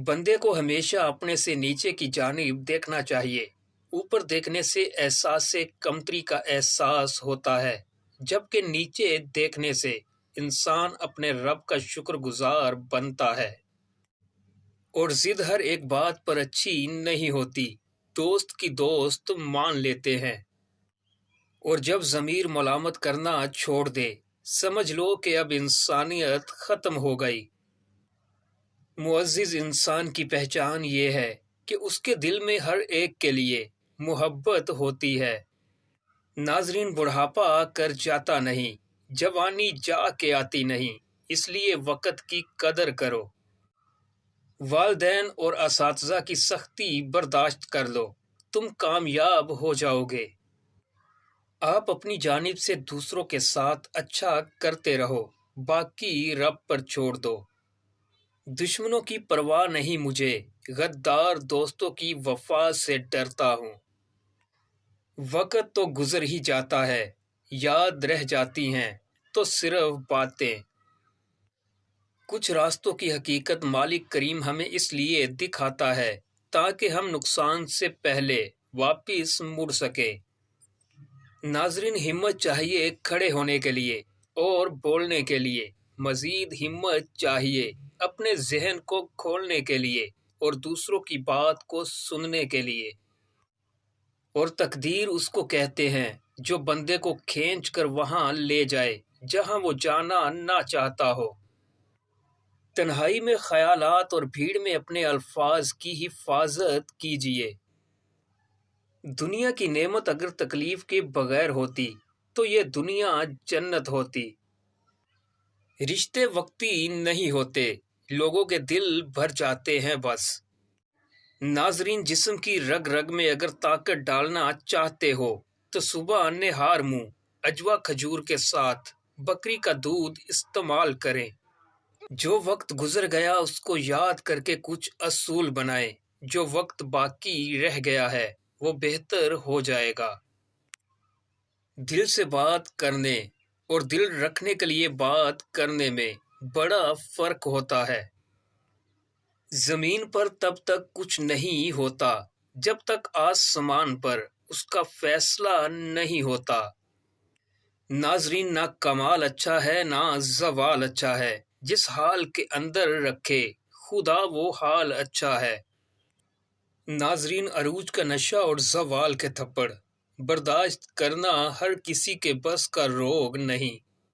بندے کو ہمیشہ اپنے سے نیچے کی جانب دیکھنا چاہیے۔ اوپر دیکھنے سے احساس کمتری کا احساس ہوتا ہے، جبکہ نیچے دیکھنے سے انسان اپنے رب کا شکر گزار بنتا ہے۔ اور ضد ہر ایک بات پر اچھی نہیں ہوتی، دوست کی دوست مان لیتے ہیں۔ اور جب ضمیر ملامت کرنا چھوڑ دے، سمجھ لو کہ اب انسانیت ختم ہو گئی۔ معزز انسان کی پہچان یہ ہے کہ اس کے دل میں ہر ایک کے لیے محبت ہوتی ہے۔ ناظرین، بڑھاپا کر جاتا نہیں، جوانی جا کے آتی نہیں، اس لیے وقت کی قدر کرو۔ والدین اور اساتذہ کی سختی برداشت کر لو، تم کامیاب ہو جاؤ گے۔ آپ اپنی جانب سے دوسروں کے ساتھ اچھا کرتے رہو، باقی رب پر چھوڑ دو۔ دشمنوں کی پرواہ نہیں مجھے، غدار دوستوں کی وفا سے ڈرتا ہوں۔ وقت تو گزر ہی جاتا ہے، یاد رہ جاتی ہیں تو صرف باتیں۔ کچھ راستوں کی حقیقت مالک کریم ہمیں اس لیے دکھاتا ہے تاکہ ہم نقصان سے پہلے واپس مڑ سکیں۔ ناظرین، ہمت چاہیے کھڑے ہونے کے لیے اور بولنے کے لیے، مزید ہمت چاہیے اپنے ذہن کو کھولنے کے لیے اور دوسروں کی بات کو سننے کے لیے۔ اور تقدیر اس کو کہتے ہیں جو بندے کو کھینچ کر وہاں لے جائے جہاں وہ جانا نہ چاہتا ہو۔ تنہائی میں خیالات اور بھیڑ میں اپنے الفاظ کی حفاظت کیجیے۔ دنیا کی نعمت اگر تکلیف کے بغیر ہوتی تو یہ دنیا جنت ہوتی۔ رشتے وقتی نہیں ہوتے، لوگوں کے دل بھر جاتے ہیں بس۔ ناظرین، جسم کی رگ رگ میں اگر طاقت ڈالنا چاہتے ہو تو صبح نہار منہ اجوا کھجور کے ساتھ بکری کا دودھ استعمال کریں۔ جو وقت گزر گیا اس کو یاد کر کے کچھ اصول بنائیں، جو وقت باقی رہ گیا ہے وہ بہتر ہو جائے گا۔ دل سے بات کرنے اور دل رکھنے کے لیے بات کرنے میں بڑا فرق ہوتا ہے۔ زمین پر تب تک کچھ نہیں ہوتا جب تک آسمان پر اس کا فیصلہ نہیں ہوتا۔ ناظرین، نہ کمال اچھا ہے نہ زوال اچھا ہے، جس حال کے اندر رکھے خدا وہ حال اچھا ہے۔ ناظرین، عروج کا نشہ اور زوال کے تھپڑ برداشت کرنا ہر کسی کے بس کا روگ نہیں۔